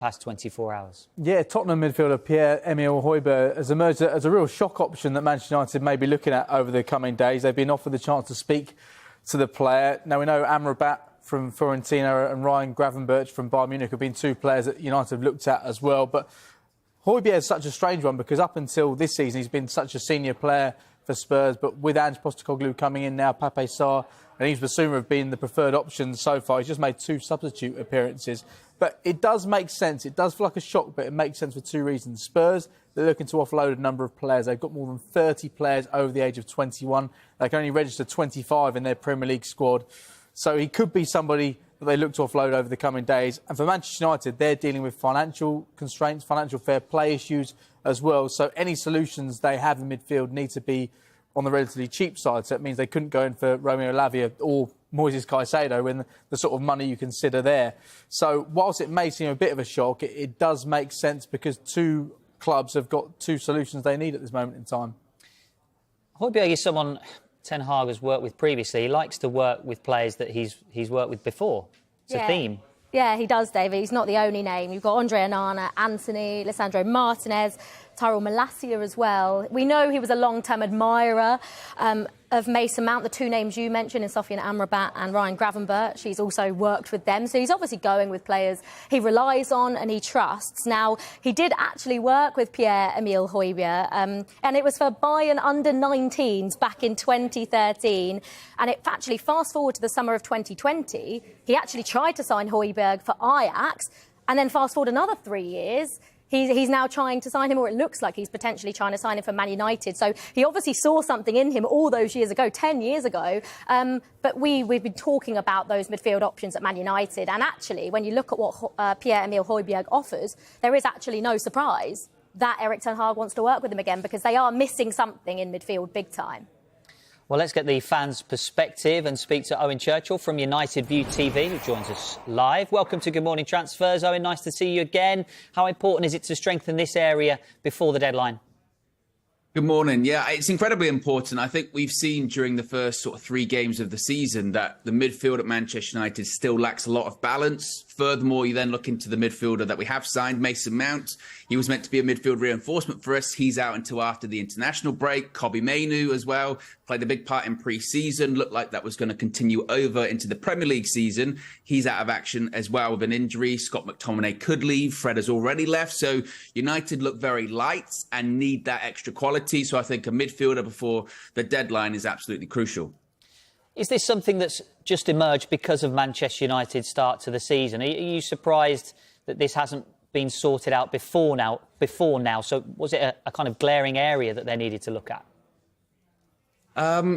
past 24 hours. Yeah, Tottenham midfielder Pierre-Emile Højbjerg has emerged as a real shock option that Manchester United may be looking at over the coming days. They've been offered the chance to speak to the player. Now, we know Amrabat from Fiorentina and Ryan Gravenberch from Bayern Munich have been two players that United have looked at as well. But Højbjerg is such a strange one because up until this season, he's been such a senior player for Spurs. But with Ange Postecoglou coming in now, Pape Sarr and Yves Bissouma have been the preferred options so far. He's just made 2 substitute appearances. But it does make sense. It does feel like a shock, but it makes sense for 2 reasons. Spurs, they're looking to offload a number of players. They've got more than 30 players over the age of 21. They can only register 25 in their Premier League squad. So he could be somebody that they look to offload over the coming days. And for Manchester United, they're dealing with financial constraints, financial fair play issues as well. So any solutions they have in midfield need to be on the relatively cheap side. So it means they couldn't go in for Romeo Lavia or Moises Caicedo in the sort of money you consider there. So whilst it may seem a bit of a shock, it does make sense because 2 clubs have got 2 solutions they need at this moment in time. Højbjerg is someone Ten Hag has worked with previously. He likes to work with players that he's worked with before. It's a theme. Yeah, he does, David. He's not the only name. You've got Andre Onana, Anthony, Lisandro Martinez, Tyrell Malacia as well. We know he was a long-term admirer of Mason Mount, the 2 names you mentioned, in Sofiane Amrabat and Ryan Gravenberch. He's also worked with them. So he's obviously going with players he relies on and he trusts. Now, he did actually work with Pierre-Emile Højbjerg, and it was for Bayern under-19s back in 2013. And it actually, fast forward to the summer of 2020, he actually tried to sign Højbjerg for Ajax, and then fast forward another 3 years, he's now trying to sign him, or it looks like he's potentially trying to sign him for Man United. So he obviously saw something in him all those years ago, 10 years ago. But we've been talking about those midfield options at Man United. And actually, when you look at what Pierre-Emile Højbjerg offers, there is actually no surprise that Erik ten Hag wants to work with him again, because they are missing something in midfield big time. Well, let's get the fans' perspective and speak to Owen Churchill from United View TV, who joins us live. Welcome to Good Morning Transfers. Owen, nice to see you again. How important is it to strengthen this area before the deadline? Good morning. Yeah, it's incredibly important. I think we've seen during the first sort of 3 games of the season that the midfield at Manchester United still lacks a lot of balance. Furthermore, you then look into the midfielder that we have signed, Mason Mount. He was meant to be a midfield reinforcement for us. He's out until after the international break. Kobbie Mainoo as well played a big part in pre-season. Looked like that was going to continue over into the Premier League season. He's out of action as well with an injury. Scott McTominay could leave. Fred has already left. So United look very light and need that extra quality. So I think a midfielder before the deadline is absolutely crucial. Is this something that's just emerged because of Manchester United's start to the season? Are you surprised that this hasn't been sorted out before now? So was it a kind of glaring area that they needed to look at?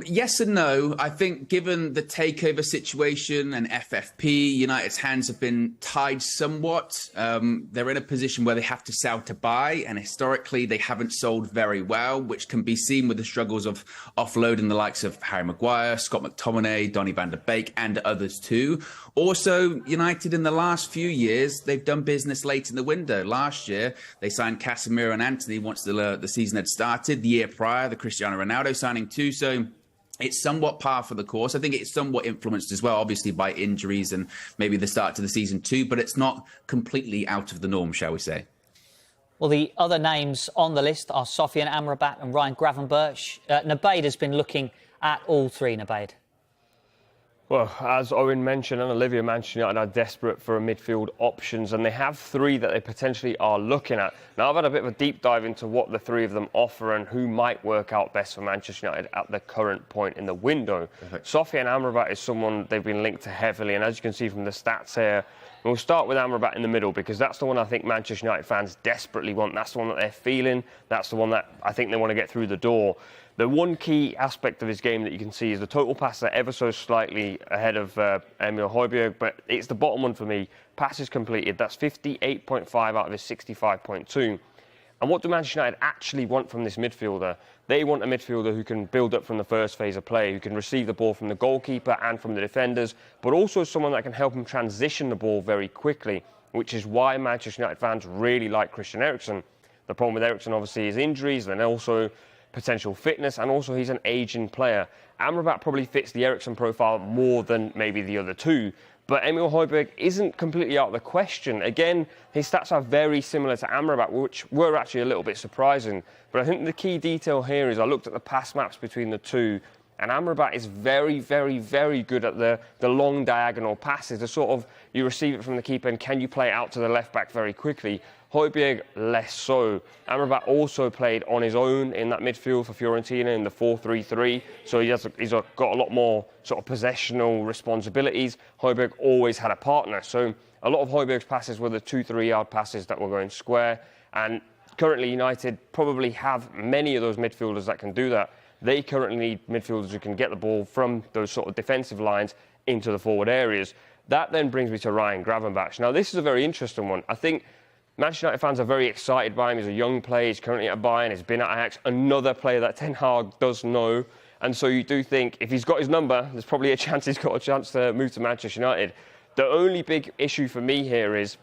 Yes and no. I think given the takeover situation and FFP, United's hands have been tied somewhat. They're in a position where they have to sell to buy, and historically they haven't sold very well, which can be seen with the struggles of offloading the likes of Harry Maguire, Scott McTominay, Donny van der Beek and others too. Also, United in the last few years, they've done business late in the window. Last year, they signed Casemiro and Antony once the season had started. The year prior, the Cristiano Ronaldo signing too. So it's somewhat par for the course. I think it's somewhat influenced as well, obviously, by injuries and maybe the start to the season too, but it's not completely out of the norm, shall we say. Well, the other names on the list are Sofiane Amrabat and Ryan Gravenberch. Nabaid has been looking at all 3, Nabaid. Well, as Owen mentioned and Olivia, Manchester United are desperate for midfield options, and they have 3 that they potentially are looking at. Now, I've had a bit of a deep dive into what the 3 of them offer and who might work out best for Manchester United at the current point in the window. Sofiane Amrabat is someone they've been linked to heavily, and as you can see from the stats here, we'll start with Amrabat in the middle because that's the one I think Manchester United fans desperately want. That's the one that they're feeling. That's the one that I think they want to get through the door. The one key aspect of his game that you can see is the total passes are ever so slightly ahead of Emile Højbjerg, but it's the bottom one for me. Passes completed, that's 58.5 out of his 65.2. And what do Manchester United actually want from this midfielder? They want a midfielder who can build up from the first phase of play, who can receive the ball from the goalkeeper and from the defenders, but also someone that can help him transition the ball very quickly, which is why Manchester United fans really like Christian Eriksen. The problem with Eriksen, obviously, is injuries, and also potential fitness, and also he's an aging player. Amrabat probably fits the Eriksen profile more than maybe the other 2, But Emil Højbjerg isn't completely out of the question. Again, his stats are very similar to Amrabat, which were actually a little bit surprising. But I think the key detail here is I looked at the pass maps between the two, and Amrabat is very, very, very good at the long diagonal passes. The sort of, you receive it from the keeper and can you play it out to the left back very quickly? Højbjerg less so. Amrabat also played on his own in that midfield for Fiorentina in the 4-3-3, so he's got a lot more sort of possessional responsibilities. Højbjerg always had a partner, so a lot of Højbjerg's passes were the 2-3 yard passes that were going square, and currently United probably have many of those midfielders that can do that. They currently need midfielders who can get the ball from those sort of defensive lines into the forward areas. That then brings me to Ryan Gravenberch. Now, this is a very interesting one. I think Manchester United fans are very excited by him. He's a young player. He's currently at Bayern. He's been at Ajax. Another player that Ten Hag does know. And so you do think if he's got his number, there's probably a chance he's got a chance to move to Manchester United. The only big issue for me here is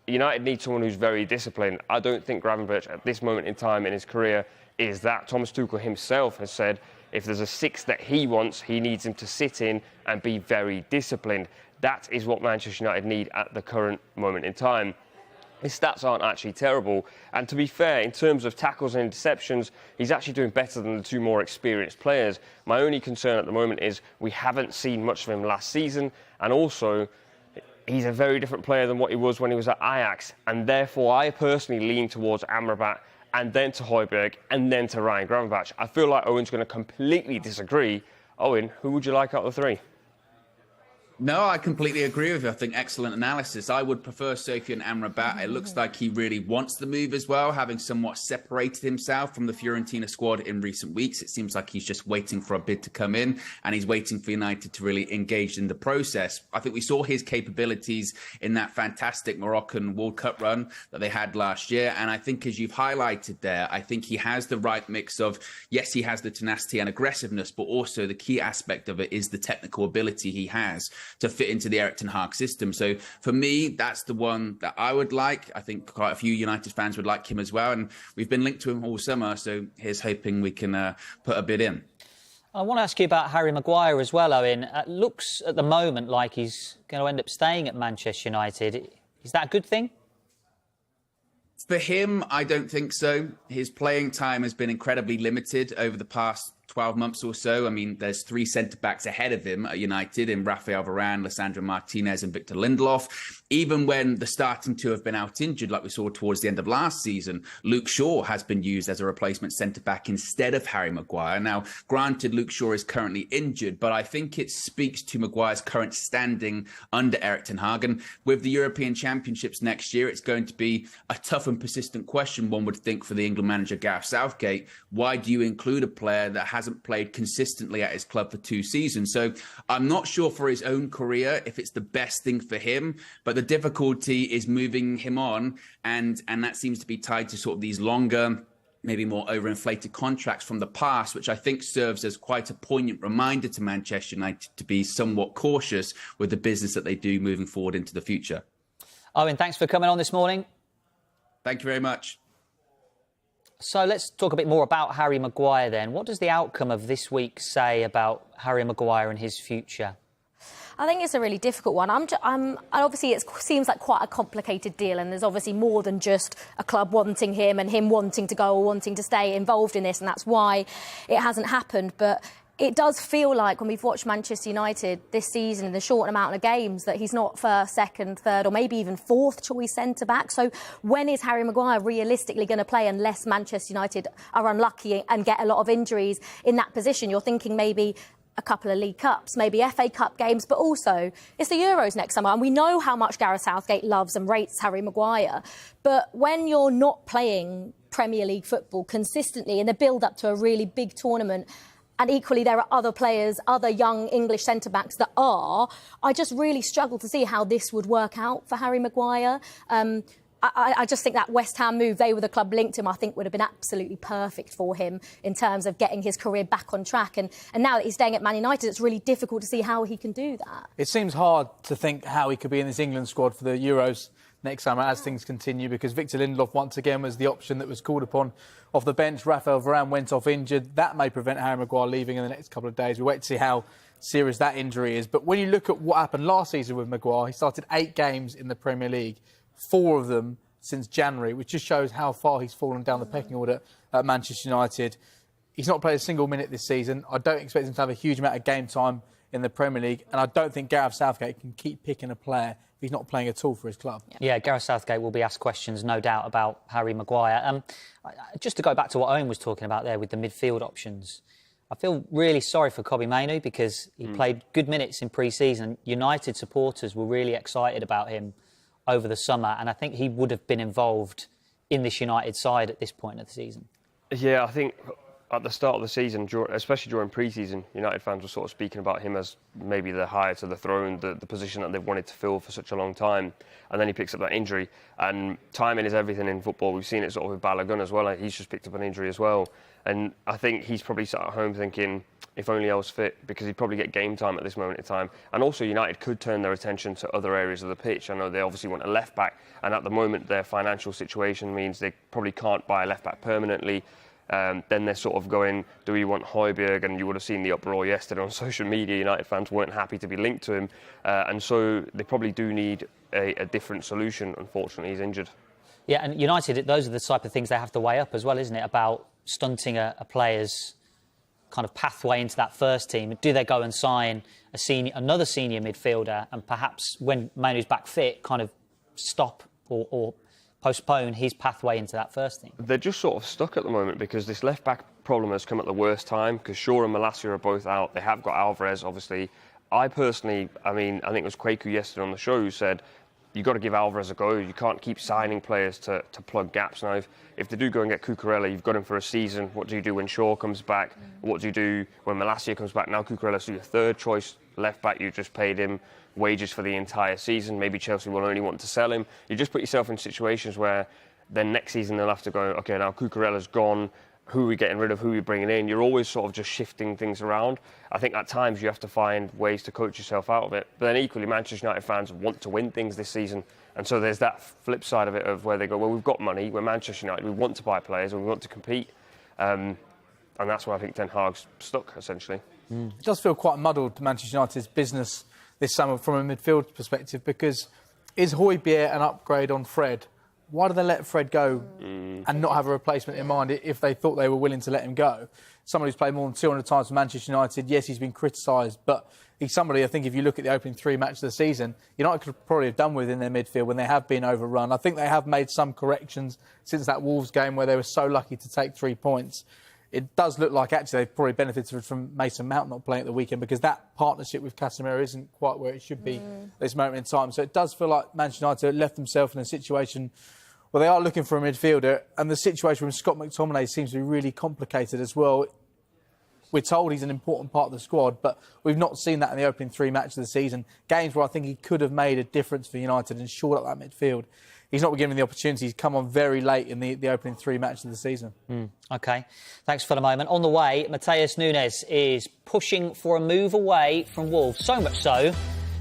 United need someone who's very disciplined. I don't think Gravenberch at this moment in time in his career is that. Thomas Tuchel himself has said if there's a six that he wants, he needs him to sit in and be very disciplined. That is what Manchester United need at the current moment in time. His stats aren't actually terrible, and to be fair, in terms of tackles and interceptions, he's actually doing better than the two more experienced players. My only concern at the moment is we haven't seen much of him last season, and also he's a very different player than what he was when he was at Ajax, and therefore I personally lean towards Amrabat and then to Højbjerg and then to Ryan Gravenberch. I feel like Owen's going to completely disagree. Owen, who would you like out of the three? No, I completely agree with you. I think excellent analysis. I would prefer Sofian Amrabat. It looks like he really wants the move as well, having somewhat separated himself from the Fiorentina squad in recent weeks. It seems like he's just waiting for a bid to come in, and he's waiting for United to really engage in the process. I think we saw his capabilities in that fantastic Moroccan World Cup run that they had last year. And I think, as you've highlighted there, I think he has the right mix of, yes, he has the tenacity and aggressiveness, but also the key aspect of it is the technical ability he has to fit into the Erik ten Hag system. So for me, that's the one that I would like. I think quite a few United fans would like him as well. And we've been linked to him all summer. So here's hoping we can put a bid in. I want to ask you about Harry Maguire as well, Owen. It looks at the moment like he's going to end up staying at Manchester United. Is that a good thing? For him, I don't think so. His playing time has been incredibly limited over the past 12 months or so. I mean, there's three centre-backs ahead of him at United in Rafael Varane, Lisandro Martinez and Victor Lindelof. Even when the starting two have been out injured, like we saw towards the end of last season, Luke Shaw has been used as a replacement centre-back instead of Harry Maguire. Now, granted, Luke Shaw is currently injured, but I think it speaks to Maguire's current standing under Erik ten Hag. And with the European Championships next year, it's going to be a tough and persistent question, one would think, for the England manager Gareth Southgate. Why do you include a player that hasn't played consistently at his club for 2 seasons? So I'm not sure for his own career if it's the best thing for him, but the difficulty is moving him on, and that seems to be tied to sort of these longer, maybe more overinflated contracts from the past, which I think serves as quite a poignant reminder to Manchester United to be somewhat cautious with the business that they do moving forward into the future. Owen, thanks for coming on this morning. Thank you very much. So let's talk a bit more about Harry Maguire then. What does the outcome of this week say about Harry Maguire and his future? I think it's a really difficult one. Obviously, it seems like quite a complicated deal, and there's obviously more than just a club wanting him and him wanting to go or wanting to stay involved in this, and that's why it hasn't happened. But it does feel like, when we've watched Manchester United this season in the short amount of games, that he's not first, second, third, or maybe even fourth choice centre-back. So when is Harry Maguire realistically going to play unless Manchester United are unlucky and get a lot of injuries in that position? You're thinking maybe a couple of League Cups, maybe FA Cup games, but also it's the Euros next summer. And we know how much Gareth Southgate loves and rates Harry Maguire. But when you're not playing Premier League football consistently in the build-up to a really big tournament, and equally there are other players, other young English centre-backs that are, I just really struggle to see how this would work out for Harry Maguire. I just think that West Ham move, they were the club linked to him, I think would have been absolutely perfect for him in terms of getting his career back on track. And now that he's staying at Man United, it's really difficult to see how he can do that. It seems hard to think how he could be in this England squad for the Euros next summer as things continue, because Victor Lindelof once again was the option that was called upon off the bench. Rafael Varane went off injured. That may prevent Harry Maguire leaving in the next couple of days. We wait to see how serious that injury is. But when you look at what happened last season with Maguire, he started 8 games in the Premier League, 4 of them since January, which just shows how far he's fallen down the pecking order at Manchester United. He's not played a single minute this season. I don't expect him to have a huge amount of game time in the Premier League, and I don't think Gareth Southgate can keep picking a player if he's not playing at all for his club. Yeah, Gareth Southgate will be asked questions, no doubt, about Harry Maguire. Just to go back to what Owen was talking about there with the midfield options, I feel really sorry for Kobbie Mainoo because he played good minutes in pre-season. United supporters were really excited about him over the summer, and I think he would have been involved in this United side at this point of the season. Yeah, I think at the start of the season, especially during pre-season, United fans were sort of speaking about him as maybe the heir to the throne, the position that they've wanted to fill for such a long time. And then he picks up that injury. And timing is everything in football. We've seen it sort of with Balogun as well. He's just picked up an injury as well. And I think he's probably sat at home thinking, if only I was fit, because he'd probably get game time at this moment in time. And also United could turn their attention to other areas of the pitch. I know they obviously want a left-back. And at the moment, their financial situation means they probably can't buy a left-back permanently. Then they're sort of going, do we want Højbjerg? And you would have seen the uproar yesterday on social media. United fans weren't happy to be linked to him. And so they probably do need a different solution. Unfortunately, he's injured. Yeah, and United, those are the type of things they have to weigh up as well, isn't it? About stunting a player's kind of pathway into that first team. Do they go and sign another senior midfielder and perhaps when Mainoo's back fit, kind of stop or postpone his pathway into that first team? They're just sort of stuck at the moment because this left-back problem has come at the worst time because Shaw and Malacia are both out. They have got Alvarez, obviously. I think it was Kwaku yesterday on the show who said, you've got to give Alvarez a go. You can't keep signing players to plug gaps. Now, if they do go and get Cucurella, you've got him for a season. What do you do when Shaw comes back? What do you do when Malacia comes back? Now Cucurella's your third choice left-back. You just paid him wages for the entire season. Maybe Chelsea will only want to sell him. You just put yourself in situations where then next season they'll have to go, OK, now Cucurella's gone. Who are we getting rid of? Who are we bringing in? You're always sort of just shifting things around. I think at times you have to find ways to coach yourself out of it. But then equally, Manchester United fans want to win things this season. And so there's that flip side of it of where they go, well, we've got money. We're Manchester United. We want to buy players and we want to compete. And that's where I think Ten Hag's stuck, essentially. It does feel quite muddled to Manchester United's business this summer from a midfield perspective because is Højbjerg an upgrade on Fred? Why do they let Fred go and not have a replacement in mind if they thought they were willing to let him go? Someone who's played more than 200 times for Manchester United, yes, he's been criticised, but he's somebody, I think, if you look at the opening 3 matches of the season, United could probably have done with in their midfield when they have been overrun. I think they have made some corrections since that Wolves game where they were so lucky to take 3 points. It does look like actually they've probably benefited from Mason Mount not playing at the weekend because that partnership with Casemiro isn't quite where it should be at this moment in time. So it does feel like Manchester United left themselves in a situation where they are looking for a midfielder, and the situation with Scott McTominay seems to be really complicated as well. We're told he's an important part of the squad, but we've not seen that in the opening 3 matches of the season. Games where I think he could have made a difference for United and shored up that midfield. He's not been given the opportunity. He's come on very late in the opening 3 matches of the season. OK, thanks for the moment. On the way, Matheus Nunes is pushing for a move away from Wolves, so much so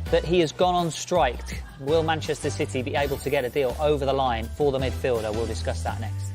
that he has gone on strike. Will Manchester City be able to get a deal over the line for the midfielder? We'll discuss that next.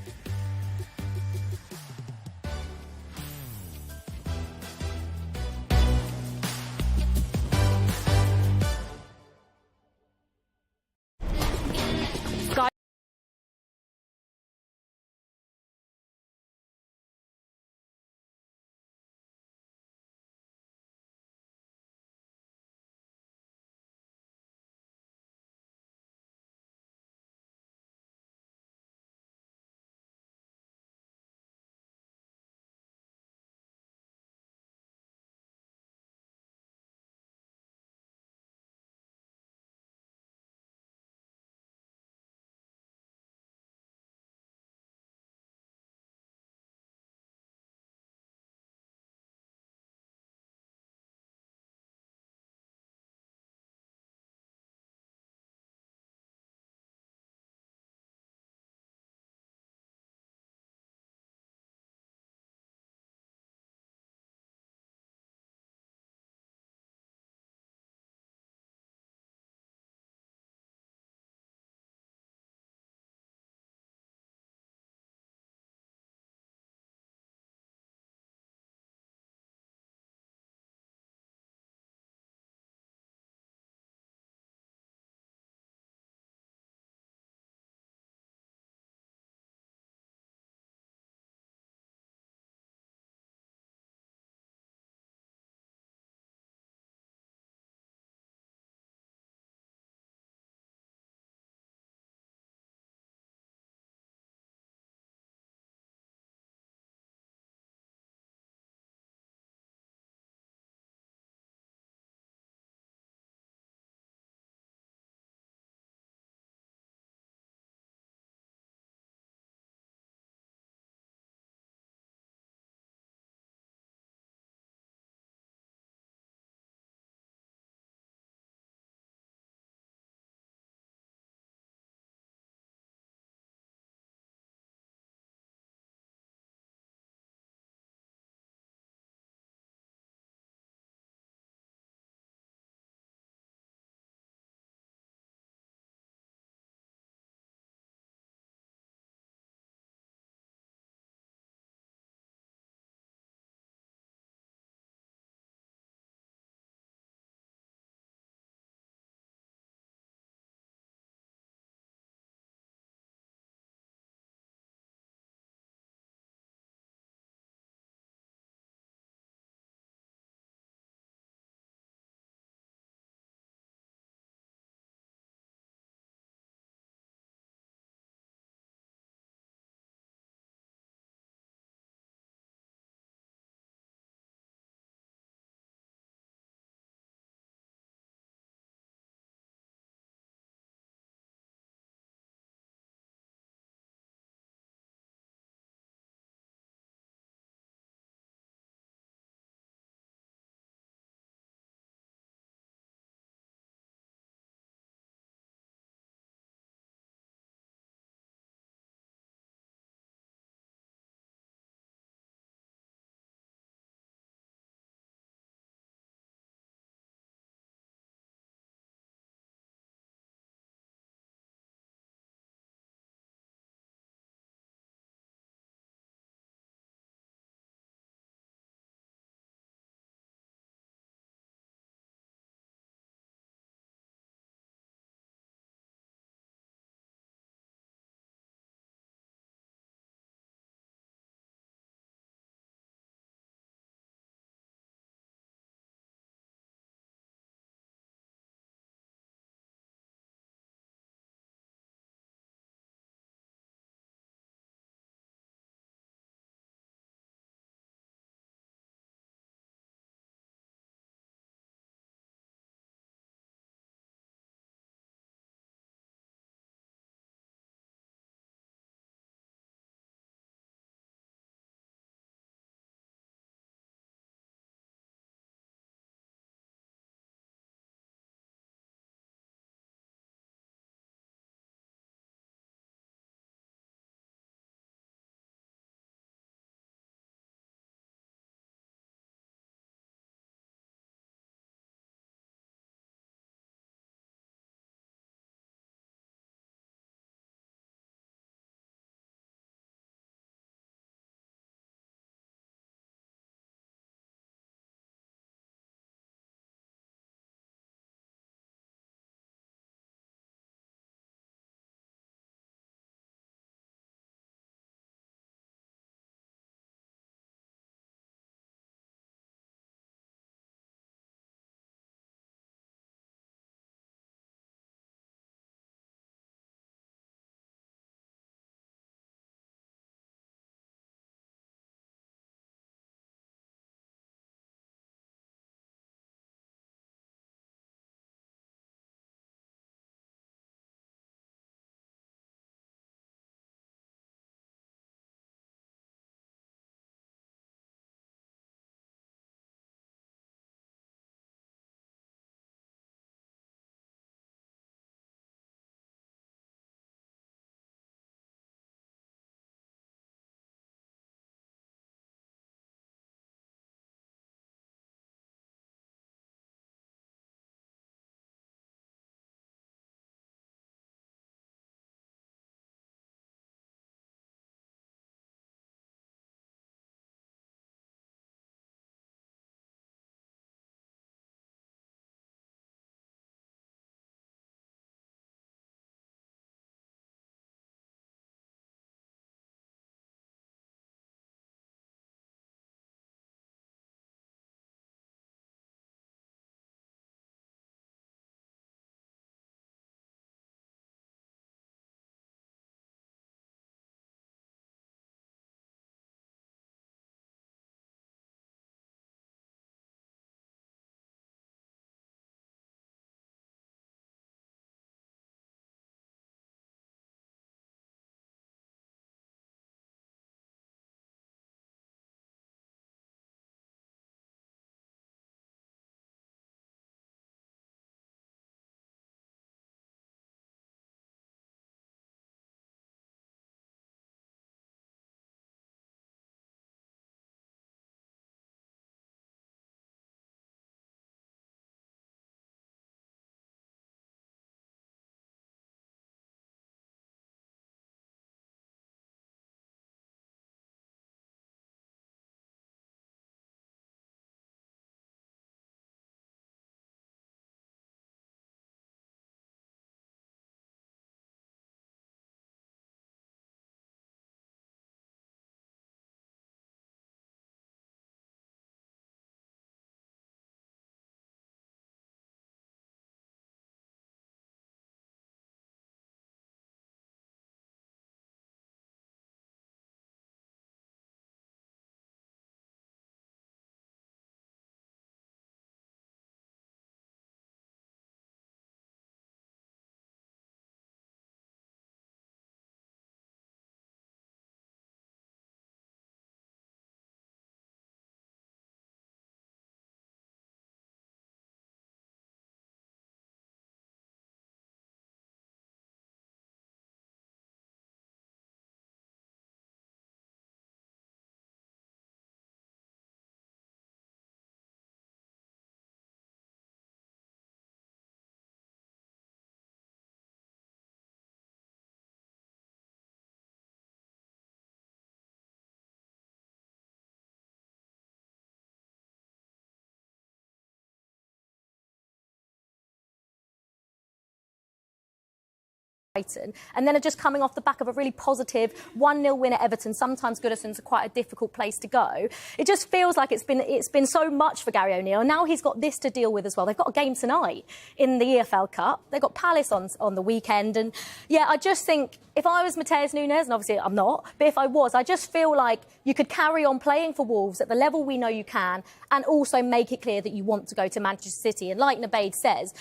and then are just coming off the back of a really positive 1-0 win at Everton. Sometimes Goodison's quite a difficult place to go. It just feels like it's been so much for Gary O'Neill. Now he's got this to deal with as well. They've got a game tonight in the EFL Cup. They've got Palace on the weekend. And yeah, I just think if I was Matheus Nunes, and obviously I'm not, but if I was, I just feel like you could carry on playing for Wolves at the level we know you can and also make it clear that you want to go to Manchester City. And like Nabeed says,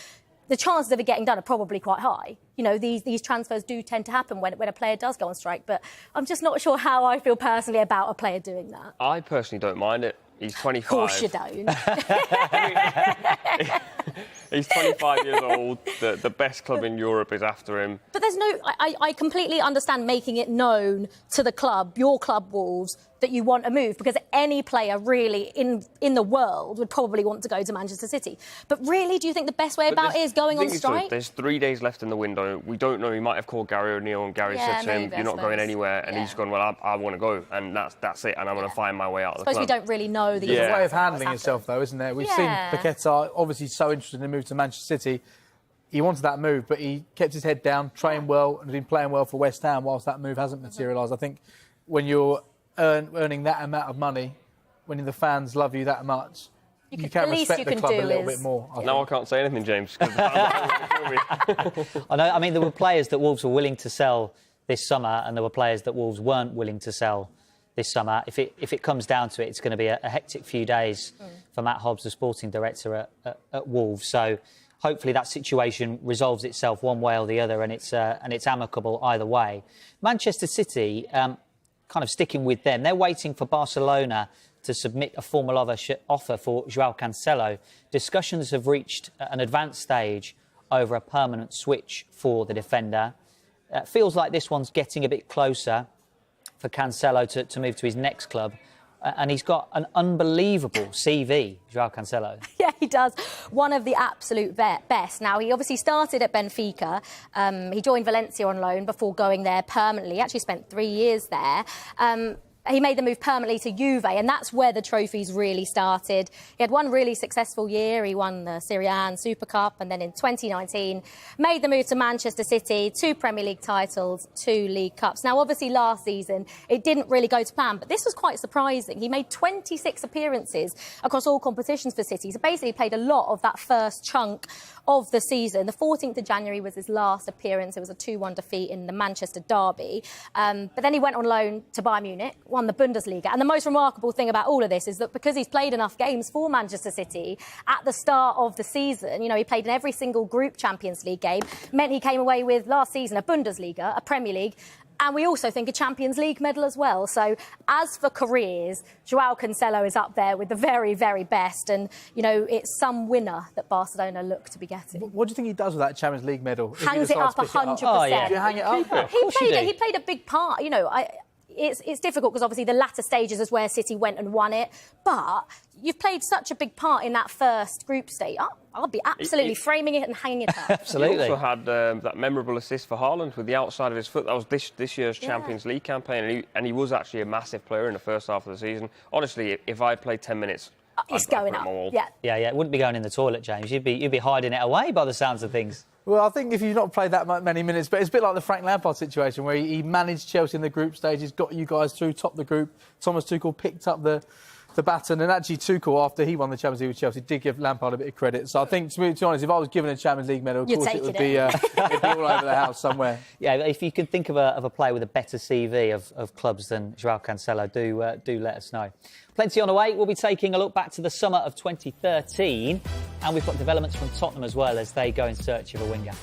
the chances of it getting done are probably quite high. You know, these transfers do tend to happen when a player does go on strike, but I'm just not sure how I feel personally about a player doing that. I personally don't mind it. He's 25. Of course you don't. He's 25 years old. The best club in Europe is after him. But there's no... I completely understand making it known to the club, your club, Wolves, that you want a move, because any player really in the world would probably want to go to Manchester City. But really, do you think the best way about it is going on strike? There's 3 days left in the window. We don't know. He might have called Gary O'Neill and Gary said to him, you're not going anywhere. And he's gone, well, I want to go. And that's it. And I'm going to find my way out of the club. I suppose we don't really know the There's a way of handling yourself, though, isn't there? We've seen Paquetá obviously so interested in the move to Manchester City. He wanted that move, but he kept his head down, trained well, and has been playing well for West Ham whilst that move hasn't materialised. I think when you're earning that amount of money, when the fans love you that much, you can respect the club a little bit more. Now I can't say anything, James. I know. I mean, there were players that Wolves were willing to sell this summer, and there were players that Wolves weren't willing to sell this summer. If it comes down to it, it's going to be a hectic few days for Matt Hobbs, the sporting director at Wolves. So hopefully that situation resolves itself one way or the other, and it's amicable either way. Manchester City, kind of sticking with them, they're waiting for Barcelona to submit a formal offer for João Cancelo. Discussions have reached an advanced stage over a permanent switch for the defender. Feels like this one's getting a bit closer for Cancelo to move to his next club. And he's got an unbelievable CV, João Cancelo. Yeah, he does. One of the absolute best. Now, he obviously started at Benfica. He joined Valencia on loan before going there permanently. He actually spent 3 years there. He made the move permanently to Juve, and that's where the trophies really started. He had one really successful year. He won the Serie A and Super Cup, and then in 2019, made the move to Manchester City, 2 Premier League titles, 2 League Cups. Now, obviously, last season, it didn't really go to plan, but this was quite surprising. He made 26 appearances across all competitions for City, so basically played a lot of that first chunk of the season. The 14th of January was his last appearance. It was a 2-1 defeat in the Manchester derby. But then he went on loan to Bayern Munich, won the Bundesliga. And the most remarkable thing about all of this is that because he's played enough games for Manchester City at the start of the season, you know, he played in every single group Champions League game, meant he came away with last season a Bundesliga, a Premier League, and we also think a Champions League medal as well. So as for careers, João Cancelo is up there with the very, very best. And, you know, it's some winner that Barcelona look to be getting. What do you think he does with that Champions League medal? Hangs it up 100%. Oh, yeah. Do you hang it up? He played a big part, you know. It's difficult because obviously the latter stages is where City went and won it. But you've played such a big part in that first group stage. I'll be absolutely framing it and hanging it up. Absolutely. He also had that memorable assist for Haaland with the outside of his foot. That was this year's Champions League campaign. And he was actually a massive player in the first half of the season. Honestly, if I played 10 minutes... It's going up. Yeah. It wouldn't be going in the toilet, James. You'd be hiding it away by the sounds of things. Well, I think if you've not played that many minutes, but it's a bit like the Frank Lampard situation where he managed Chelsea in the group stage, he's got you guys through, topped the group. Thomas Tuchel picked up the baton, and actually Tuchel, after he won the Champions League with Chelsea, did give Lampard a bit of credit. So I think, to be honest, if I was given a Champions League medal, of course it would be it'd be all over the house somewhere. Yeah, if you could think of a player with a better CV of clubs than João Cancelo, do let us know. Plenty on the way. We'll be taking a look back to the summer of 2013, and we've got developments from Tottenham as well as they go in search of a winger.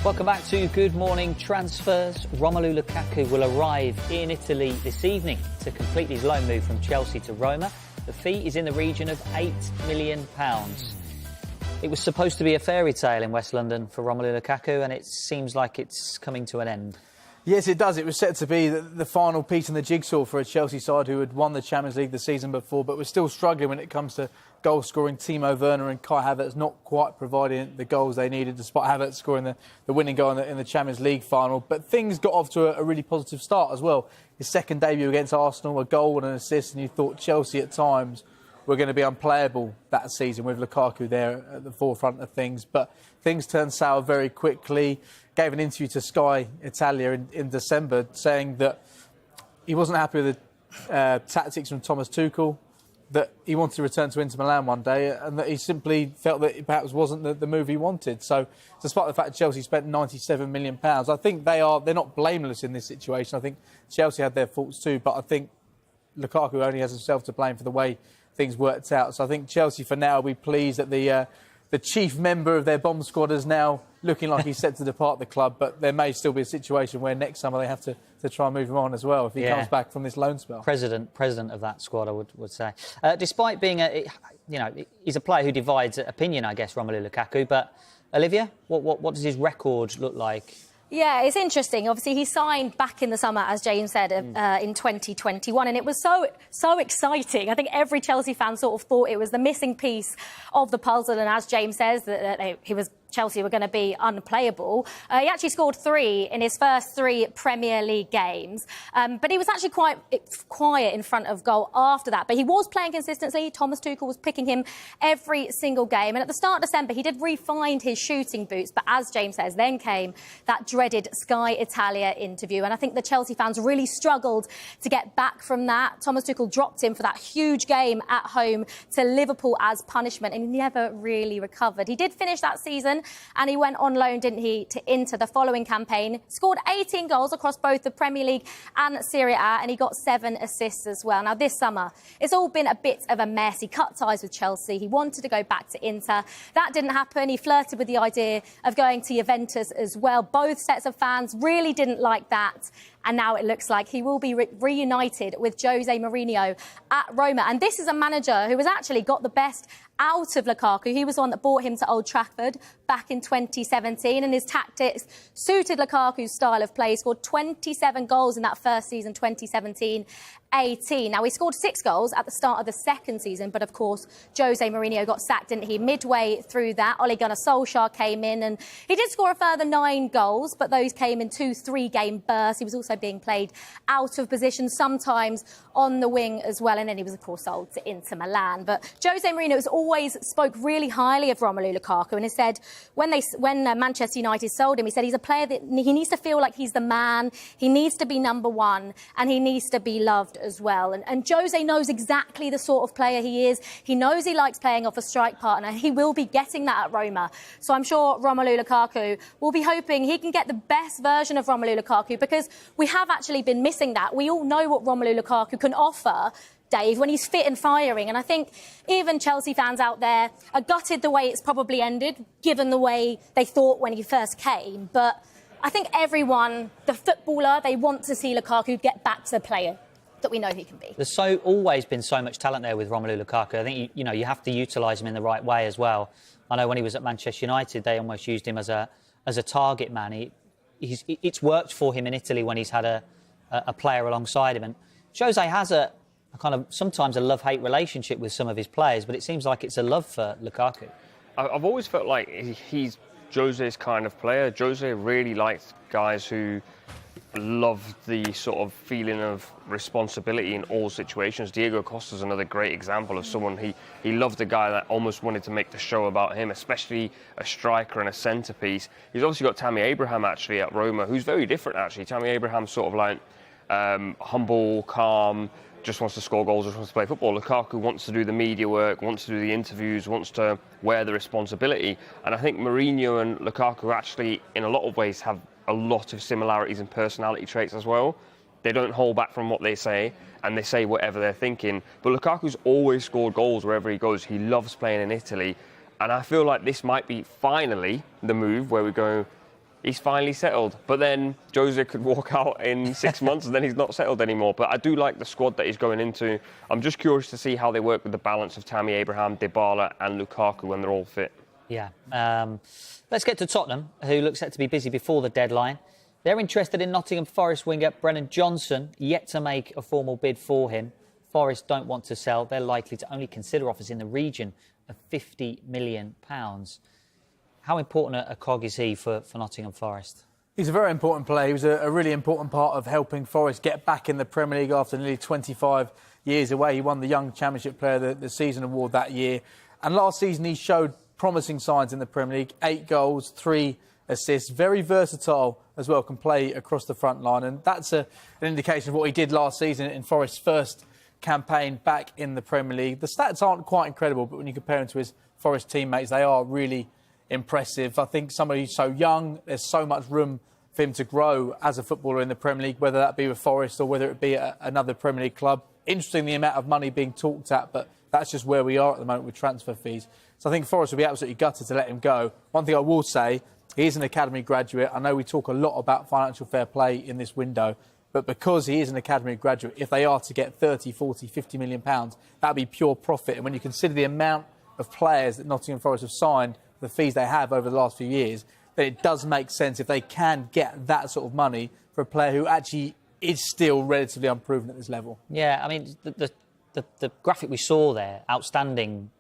Welcome back to Good Morning Transfers. Romelu Lukaku will arrive in Italy this evening to complete his loan move from Chelsea to Roma. The fee is in the region of £8 million. It was supposed to be a fairy tale in West London for Romelu Lukaku, and it seems like it's coming to an end. Yes, it does. It was set to be the final piece in the jigsaw for a Chelsea side who had won the Champions League the season before, but was still struggling when it comes to goal scoring. Timo Werner and Kai Havertz not quite providing the goals they needed, despite Havertz scoring the winning goal in the Champions League final. But things got off to a really positive start as well. His second debut against Arsenal, a goal and an assist, and you thought Chelsea at times were going to be unplayable that season with Lukaku there at the forefront of things. But things turned sour very quickly. Gave an interview to Sky Italia in December saying that he wasn't happy with the tactics from Thomas Tuchel, that he wanted to return to Inter Milan one day, and that he simply felt that it perhaps wasn't the move he wanted. So, despite the fact that Chelsea spent £97 million, I think they're not blameless in this situation. I think Chelsea had their faults too, but I think Lukaku only has himself to blame for the way things worked out. So I think Chelsea for now will be pleased that the chief member of their bomb squad is now looking like he's set to depart the club, but there may still be a situation where next summer they have to try and move him on as well if he comes back from this loan spell. President of that squad, I would say. Despite being he's a player who divides opinion, I guess, Romelu Lukaku. But Olivia, what does his record look like? Yeah, it's interesting. Obviously, he signed back in the summer, as James said, in 2021, and it was so exciting. I think every Chelsea fan sort of thought it was the missing piece of the puzzle, and as James says, that Chelsea were going to be unplayable. He actually scored 3 in his first 3 Premier League games, but he was actually quite quiet in front of goal after that. But he was playing consistently. Thomas Tuchel was picking him every single game. And at the start of December, he did re-find his shooting boots. But as James says, then came that dreaded Sky Italia interview. And I think the Chelsea fans really struggled to get back from that. Thomas Tuchel dropped him for that huge game at home to Liverpool as punishment, and he never really recovered. He did finish that season, and he went on loan, didn't he, to Inter the following campaign. Scored 18 goals across both the Premier League and Serie A, and he got 7 assists as well. Now, this summer, it's all been a bit of a mess. He cut ties with Chelsea. He wanted to go back to Inter. That didn't happen. He flirted with the idea of going to Juventus as well. Both sets of fans really didn't like that. And now it looks like he will be reunited with Jose Mourinho at Roma. And this is a manager who has actually got the best out of Lukaku. He was the one that brought him to Old Trafford back in 2017, and his tactics suited Lukaku's style of play. He scored 27 goals in that first season, 2017-18. Now, he scored 6 goals at the start of the second season, but of course, Jose Mourinho got sacked, didn't he, midway through that. Ole Gunnar Solskjaer came in, and he did score a further 9 goals, but those came in 2 3-game bursts. He was also being played out of position, sometimes on the wing as well, and then he was, of course, sold to Inter Milan. But Jose Mourinho has always spoke really highly of Romelu Lukaku, and he said when Manchester United sold him, he said he's a player that he needs to feel like he's the man, he needs to be number one, and he needs to be loved as well. And Jose knows exactly the sort of player he is. He knows he likes playing off a strike partner. He will be getting that at Roma. So I'm sure Romelu Lukaku will be hoping he can get the best version of Romelu Lukaku, because we have actually been missing that. We all know what Romelu Lukaku can offer, Dave, when he's fit and firing. And I think even Chelsea fans out there are gutted the way it's probably ended, given the way they thought when he first came. But I think everyone, the footballer, they want to see Lukaku get back to the player that we know he can be. There's always been so much talent there with Romelu Lukaku. I think you have to utilise him in the right way as well. I know when he was at Manchester United, they almost used him as a target man. It's worked for him in Italy when he's had a player alongside him. And Jose has a kind of sometimes a love-hate relationship with some of his players, but it seems like it's a love for Lukaku. I've always felt like he's Jose's kind of player. Jose really likes guys who love the sort of feeling of responsibility in all situations. Diego Costa's another great example of someone he loved, a guy that almost wanted to make the show about him, especially a striker and a centrepiece. He's obviously got Tammy Abraham actually at Roma, who's very different actually. Tammy Abraham's sort of like humble, calm, just wants to score goals, just wants to play football. Lukaku wants to do the media work, wants to do the interviews, wants to wear the responsibility. And I think Mourinho and Lukaku actually, in a lot of ways, have a lot of similarities in personality traits as well. They don't hold back from what they say, and they say whatever they're thinking. But Lukaku's always scored goals wherever he goes. He loves playing in Italy. And I feel like this might be finally the move where we go, he's finally settled. But then Jose could walk out in 6 months and then he's not settled anymore. But I do like the squad that he's going into. I'm just curious to see how they work with the balance of Tammy Abraham, Dybala and Lukaku when they're all fit. Yeah. Let's get to Tottenham, who looks set to be busy before the deadline. They're interested in Nottingham Forest winger Brennan Johnson, yet to make a formal bid for him. Forest don't want to sell. They're likely to only consider offers in the region of £50 million. How important a cog is he for Nottingham Forest? He's a very important player. He was a really important part of helping Forest get back in the Premier League after nearly 25 years away. He won the Young Championship Player of the Season award that year. And last season he showed promising signs in the Premier League. 8 goals, 3 assists. Very versatile as well, can play across the front line. And that's an indication of what he did last season in Forest's first campaign back in the Premier League. The stats aren't quite incredible, but when you compare him to his Forest teammates, they are really impressive. I think somebody who's so young, there's so much room for him to grow as a footballer in the Premier League, whether that be with Forest or whether it be at another Premier League club. Interesting the amount of money being talked at, but that's just where we are at the moment with transfer fees. So I think Forest will be absolutely gutted to let him go. One thing I will say, he is an academy graduate. I know we talk a lot about financial fair play in this window, but because he is an academy graduate, if they are to get 30, 40, 50 million pounds, that would be pure profit. And when you consider the amount of players that Nottingham Forest have signed, the fees they have over the last few years, then it does make sense if they can get that sort of money for a player who actually is still relatively unproven at this level. Yeah, I mean, the graphic we saw there, outstanding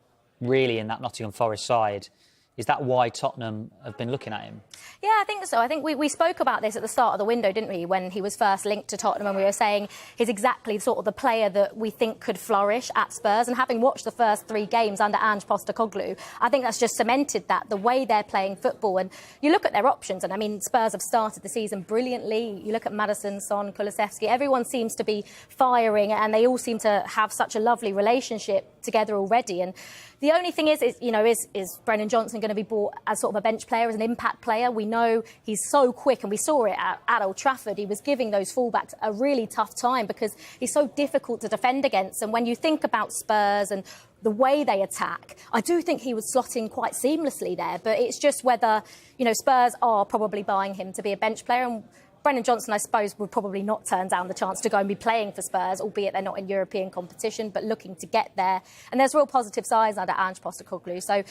really in that Nottingham Forest side. Is that why Tottenham have been looking at him? Yeah, I think so. I think we spoke about this at the start of the window, didn't we, when he was first linked to Tottenham, and we were saying he's exactly sort of the player that we think could flourish at Spurs. And having watched the first 3 games under Ange Postecoglou, I think that's just cemented that, the way they're playing football. And you look at their options, and I mean, Spurs have started the season brilliantly. You look at Maddison, Son, Kulusevski, everyone seems to be firing, and they all seem to have such a lovely relationship together already. And the only thing is Brennan Johnson going to be bought as sort of a bench player, as an impact player? We know he's so quick, and we saw it at Old Trafford. He was giving those fullbacks a really tough time because he's so difficult to defend against. And when you think about Spurs and the way they attack, I do think he would slot in quite seamlessly there. But it's just whether, Spurs are probably buying him to be a bench player. And Brennan Johnson, I suppose, would probably not turn down the chance to go and be playing for Spurs, albeit they're not in European competition, but looking to get there. And there's real positive signs under Ange Postecoglou. So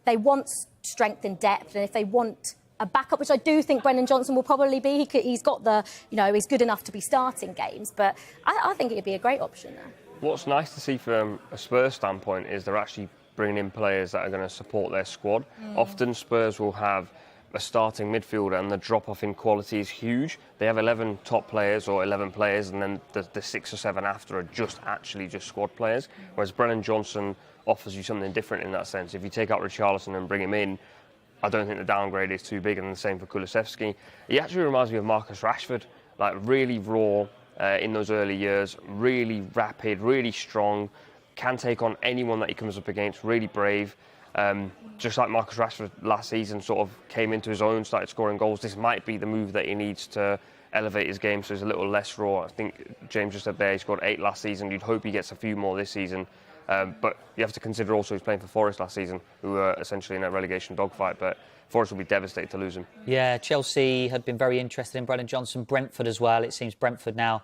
they want strength and depth, and if they want a backup, which I do think Brennan Johnson will probably be, he's got he's good enough to be starting games, but I think it'd be a great option there. What's nice to see from a Spurs standpoint is they're actually bringing in players that are going to support their squad. Often Spurs will have a starting midfielder and the drop-off in quality is huge. They have 11 top players or 11 players, and then the 6 or 7 after are just squad players, whereas Brennan Johnson offers you something different in that sense. If you take out Richarlison and bring him in, I don't think the downgrade is too big, and the same for Kulusevski. He actually reminds me of Marcus Rashford, like really raw in those early years, really rapid, really strong, can take on anyone that he comes up against, really brave. Just like Marcus Rashford last season sort of came into his own, started scoring goals, this might be the move that he needs to elevate his game so he's a little less raw. I think James just said there he scored 8 last season. You'd hope he gets a few more this season. But you have to consider also he's playing for Forest last season, who were essentially in a relegation dogfight. But Forest will be devastated to lose him. Yeah, Chelsea had been very interested in Brennan Johnson. Brentford as well. It seems Brentford now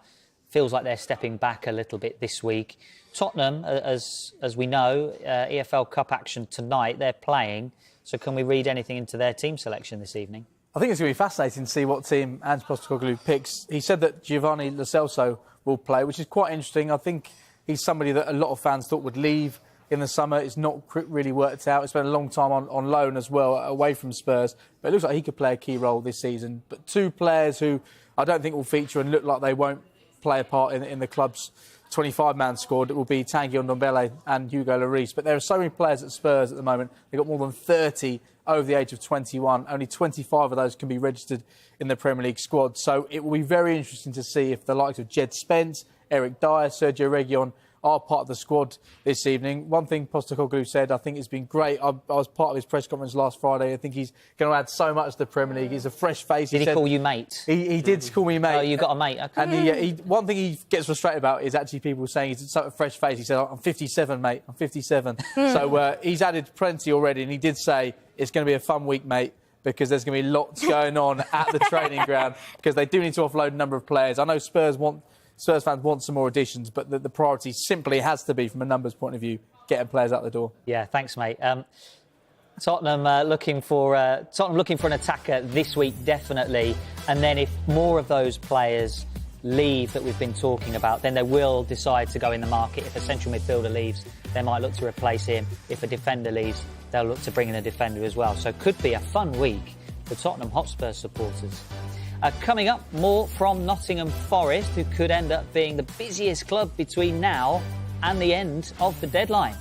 feels like they're stepping back a little bit this week. Tottenham, as we know, EFL Cup action tonight. They're playing. So can we read anything into their team selection this evening? I think it's going to be fascinating to see what team Ange Postecoglou picks. He said that Giovanni Lo Celso will play, which is quite interesting. I think he's somebody that a lot of fans thought would leave in the summer. It's not really worked out. It's spent a long time on loan as well, away from Spurs. But it looks like he could play a key role this season. But 2 players who I don't think will feature and look like they won't play a part in the club's 25-man squad, it will be Tanguy Ndombele and Hugo Lloris. But there are so many players at Spurs at the moment. They've got more than 30 over the age of 21. Only 25 of those can be registered in the Premier League squad. So it will be very interesting to see if the likes of Jed Spence, Eric Dyer, Sergio Reguilon are part of the squad this evening. One thing Postecoglou said, I think it's been great. I was part of his press conference last Friday. I think he's going to add so much to the Premier League. He's a fresh face. Did he call you mate? He did call me mate. Oh, you got a mate. Okay. And one thing he gets frustrated about is actually people saying he's such a fresh face. He said, I'm 57, mate. I'm 57. So he's added plenty already. And he did say, it's going to be a fun week, mate. because there's going to be lots going on at the training ground, because they do need to offload a number of players. I know Spurs fans want some more additions, but the priority simply has to be, from a numbers point of view, getting players out the door. Yeah, thanks, mate. Tottenham looking for an attacker this week, definitely. And then if more of those players leave that we've been talking about, then they will decide to go in the market. If a central midfielder leaves, they might look to replace him. If a defender leaves, they'll look to bring in a defender as well. So it could be a fun week for Tottenham Hotspur supporters. Coming up, more from Nottingham Forest, who could end up being the busiest club between now and the end of the deadline.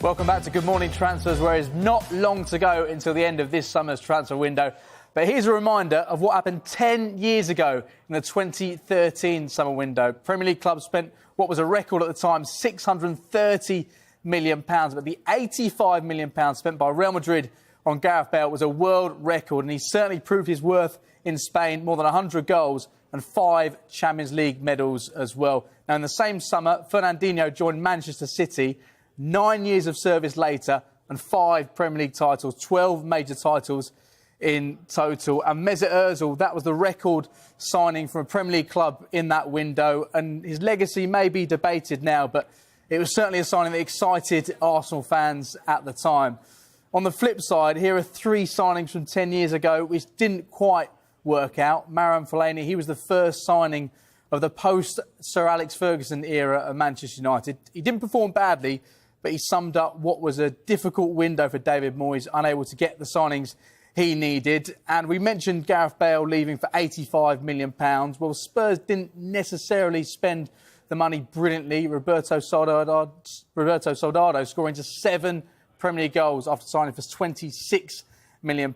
Welcome back to Good Morning Transfers, where it's not long to go until the end of this summer's transfer window. But here's a reminder of what happened 10 years ago in the 2013 summer window. Premier League clubs spent what was a record at the time, £630 million. But the £85 million spent by Real Madrid on Gareth Bale was a world record, and he certainly proved his worth in Spain. More than 100 goals and 5 Champions League medals as well. Now, in the same summer, Fernandinho joined Manchester City. 9 years of service later and 5 Premier League titles, 12 major titles in total. And Mesut Ozil, that was the record signing from a Premier League club in that window. And his legacy may be debated now, but it was certainly a signing that excited Arsenal fans at the time. On the flip side, here are 3 signings from 10 years ago which didn't quite work out. Marouane Fellaini, he was the first signing of the post-Sir Alex Ferguson era of Manchester United. He didn't perform badly, but he summed up what was a difficult window for David Moyes, unable to get the signings he needed. And we mentioned Gareth Bale leaving for £85 million. Well, Spurs didn't necessarily spend the money brilliantly. Roberto Soldado scoring just 7 Premier League goals after signing for £26 million.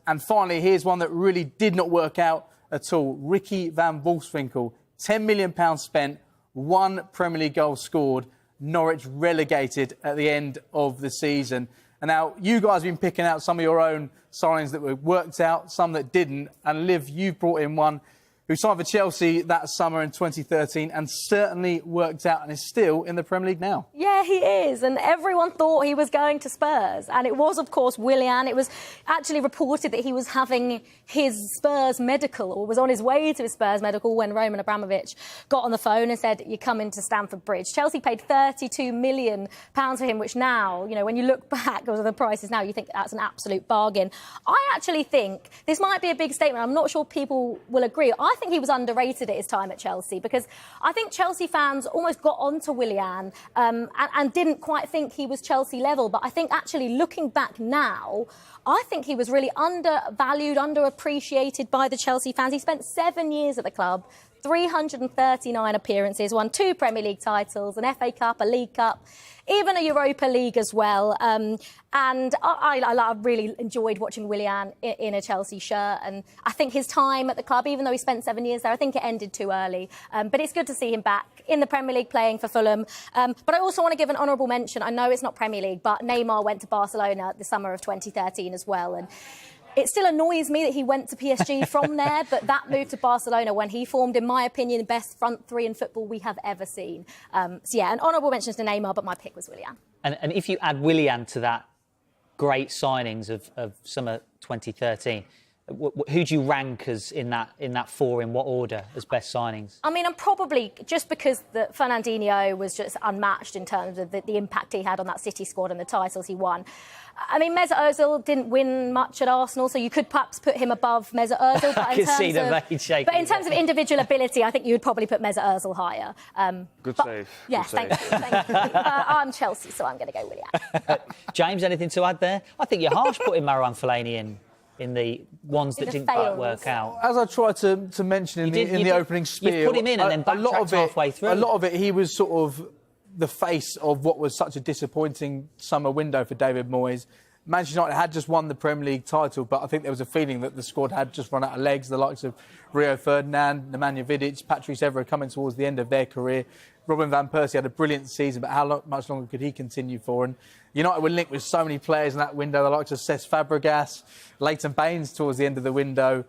And finally, here's one that really did not work out at all. Ricky van Wolfswinkel, £10 million spent, 1 Premier League goal scored. Norwich relegated at the end of the season. And now you guys have been picking out some of your own signings that were worked out, some that didn't. And Liv, you brought in one who signed for Chelsea that summer in 2013 and certainly worked out and is still in the Premier League now. Yeah, he is. And everyone thought he was going to Spurs. And it was, of course, Willian. It was actually reported that he was having his Spurs medical or was on his way to his Spurs medical when Roman Abramovich got on the phone and said, "You come into Stamford Bridge." Chelsea paid £32 million for him, which now, you know, when you look back at the prices now, you think that's an absolute bargain. I actually think this might be a big statement. I'm not sure people will agree. I think he was underrated at his time at Chelsea because I think Chelsea fans almost got onto Willian and didn't quite think he was Chelsea level. But I think actually looking back now, I think he was really undervalued, underappreciated by the Chelsea fans. He spent 7 years at the club, 339 appearances, won 2 Premier League titles, an FA Cup, a League Cup, even a Europa League as well. And I really enjoyed watching Willian in a Chelsea shirt. And I think his time at the club, even though he spent 7 years there, I think it ended too early. But it's good to see him back in the Premier League playing for Fulham. But I also want to give an honourable mention. I know it's not Premier League, but Neymar went to Barcelona the summer of 2013 as well. And it still annoys me that he went to PSG from there, but that move to Barcelona when he formed, in my opinion, the best front 3 in football we have ever seen. So, yeah, an honourable mention to Neymar, but my pick was Willian. And if you add Willian to that great signings of summer 2013, who do you rank as in that 4, in what order, as best signings? I mean, I'm probably, just because Fernandinho was just unmatched in terms of the impact he had on that City squad and the titles he won. I mean, Mesut Ozil didn't win much at Arsenal, so you could perhaps put him above Mesut Ozil. But in terms of individual ability, I think you would probably put Mesut Ozil higher. Good save. Yeah, thank you. I'm Chelsea, so I'm going to go Willian. James, anything to add there? I think you're harsh putting Marouane Fellaini in the ones that didn't quite work out. As I tried to mention in the opening spiel, you put him in and then backtracked halfway through. A lot of it, he was sort of the face of what was such a disappointing summer window for David Moyes. Manchester United had just won the Premier League title, but I think there was a feeling that the squad had just run out of legs. The likes of Rio Ferdinand, Nemanja Vidic, Patrice Evra coming towards the end of their career. Robin van Persie had a brilliant season, but how much longer could he continue for? And United were linked with so many players in that window, the likes of Cesc Fabregas, Leighton Baines towards the end of the window.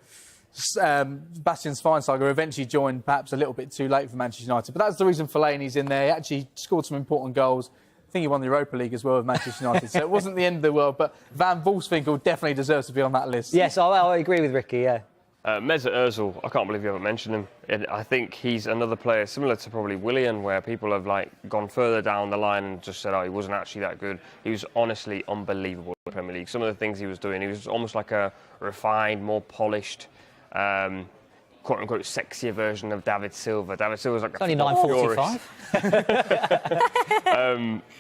Bastian Schweinsteiger eventually joined perhaps a little bit too late for Manchester United. But that's the reason Fellaini's in there. He actually scored some important goals. I think he won the Europa League as well with Manchester United. So it wasn't the end of the world, but Van Wolfswinkel definitely deserves to be on that list. Yes, I agree with Ricky, yeah. Mesut Ozil, I can't believe you haven't mentioned him. I think he's another player similar to probably Willian, where people have gone further down the line and just said, "Oh, he wasn't actually that good." He was honestly unbelievable in the Premier League. Some of the things he was doing, he was almost like a refined, more polised, quote-unquote sexier version of David Silva. David Silva's like only 9.45.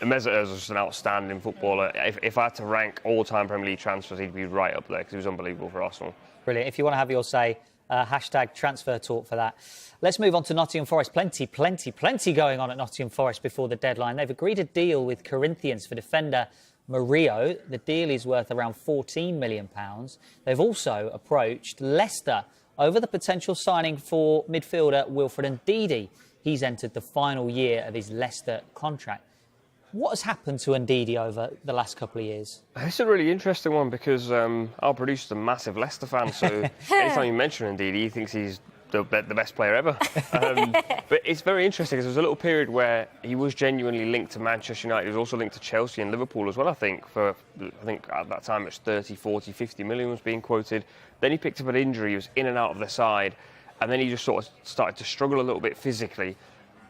Mesut Ozil is just an outstanding footballer. If I had to rank all-time Premier League transfers, he'd be right up there because he was unbelievable for Arsenal. Brilliant. If you want to have your say, hashtag transfer talk for that. Let's move on to Nottingham Forest. Plenty going on at Nottingham Forest before the deadline. They've agreed a deal with Corinthians for defender Murillo. The deal is worth around £14 million. They've also approached Leicester over the potential signing for midfielder Wilfred Ndidi. He's entered the final year of his Leicester contract. What has happened to Ndidi over the last couple of years? It's a really interesting one because our producer's a massive Leicester fan, so anytime you mention Ndidi, he thinks he's the best player ever. But it's very interesting because there was a little period where he was genuinely linked to Manchester United. He was also linked to Chelsea and Liverpool as well, I think. I think at that time it was 30, 40, 50 million was being quoted. Then he picked up an injury. He was in and out of the side. And then he just sort of started to struggle a little bit physically.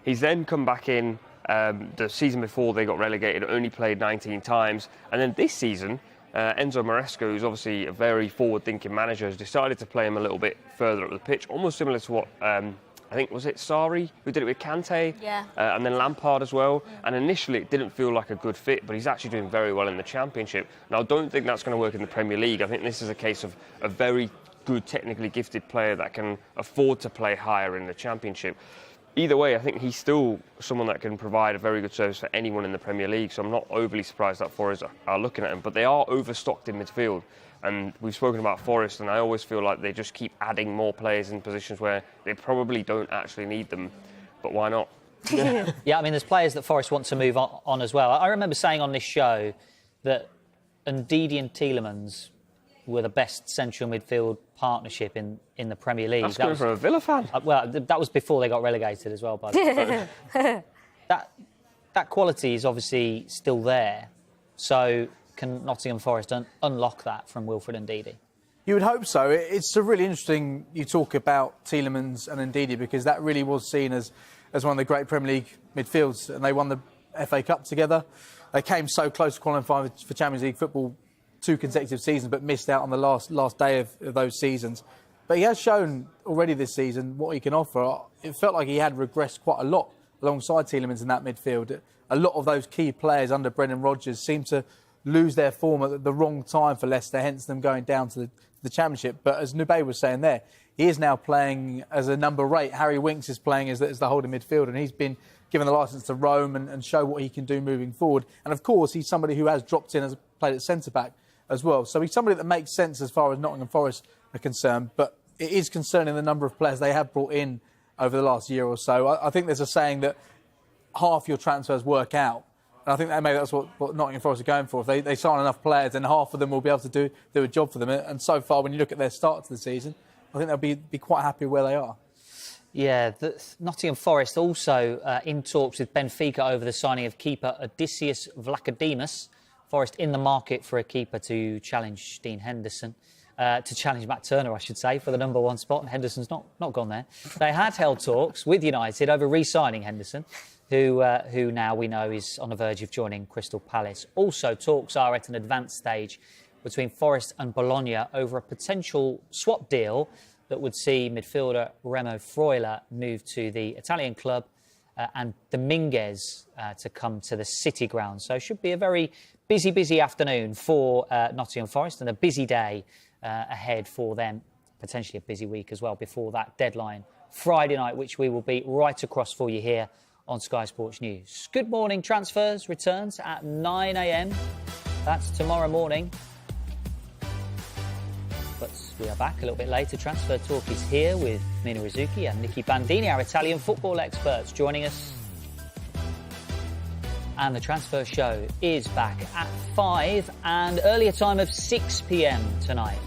He's then come back in the season before they got relegated, only played 19 times. And then this season, Enzo Maresca, who's obviously a very forward-thinking manager, has decided to play him a little bit further up the pitch, almost similar to what I think, was it Sarri who did it with Kante? Yeah. And then Lampard as well. And initially it didn't feel like a good fit, but he's actually doing very well in the Championship. Now, I don't think that's going to work in the Premier League. I think this is a case of a very good, technically gifted player that can afford to play higher in the Championship. Either way, I think he's still someone that can provide a very good service for anyone in the Premier League, so I'm not overly surprised that Forest are looking at him. But they are overstocked in midfield, and we've spoken about Forest, and I always feel like they just keep adding more players in positions where they probably don't actually need them. But why not? Yeah, I mean, there's players that Forest want to move on as well. I remember saying on this show that Ndidi and Tielemans were the best central midfield partnership in the Premier League. That's coming from a Villa fan. Well, that was before they got relegated as well, by the way. That quality is obviously still there. So can Nottingham Forest unlock that from Wilfred Ndidi? You would hope so. It's a really interesting, you talk about Tielemans and Ndidi, because that really was seen as one of the great Premier League midfields, and they won the FA Cup together. They came so close to qualifying for Champions League football 2 consecutive seasons, but missed out on the last day of those seasons. But he has shown already this season what he can offer. It felt like he had regressed quite a lot alongside Tielemans in that midfield. A lot of those key players under Brendan Rodgers seem to lose their form at the wrong time for Leicester, hence them going down to the Championship. But as Nube was saying there, he is now playing as a number 8. Harry Winks is playing as the holding midfield, and he's been given the licence to roam and show what he can do moving forward. And of course, he's somebody who has dropped in as played at centre-back as well. So he's somebody that makes sense as far as Nottingham Forest are concerned, but it is concerning the number of players they have brought in over the last year or so. I think there's a saying that half your transfers work out, and I think that maybe that's what Nottingham Forest are going for. If they sign enough players, then half of them will be able to do a job for them. And so far, when you look at their start to the season, I think they'll be quite happy where they are. Yeah, Nottingham Forest also in talks with Benfica over the signing of keeper Odysseus Vlachodimos. Forest in the market for a keeper to challenge Dean Henderson, to challenge Matt Turner, I should say, for the number 1 spot. And Henderson's not gone there. They had held talks with United over re-signing Henderson, who now we know is on the verge of joining Crystal Palace. Also, talks are at an advanced stage between Forest and Bologna over a potential swap deal that would see midfielder Remo Freuler move to the Italian club and Dominguez to come to the City ground. So it should be a very busy afternoon for Nottingham Forest, and a busy day ahead for them. Potentially a busy week as well before that deadline Friday night, which we will be right across for you here on Sky Sports News. Good Morning Transfers returns at 9 a.m. That's tomorrow morning. But we are back a little bit later. Transfer Talk is here with Mina Rizuki and Nicky Bandini, our Italian football experts, joining us. And the Transfer Show is back at 5 and earlier time of 6 p.m. tonight.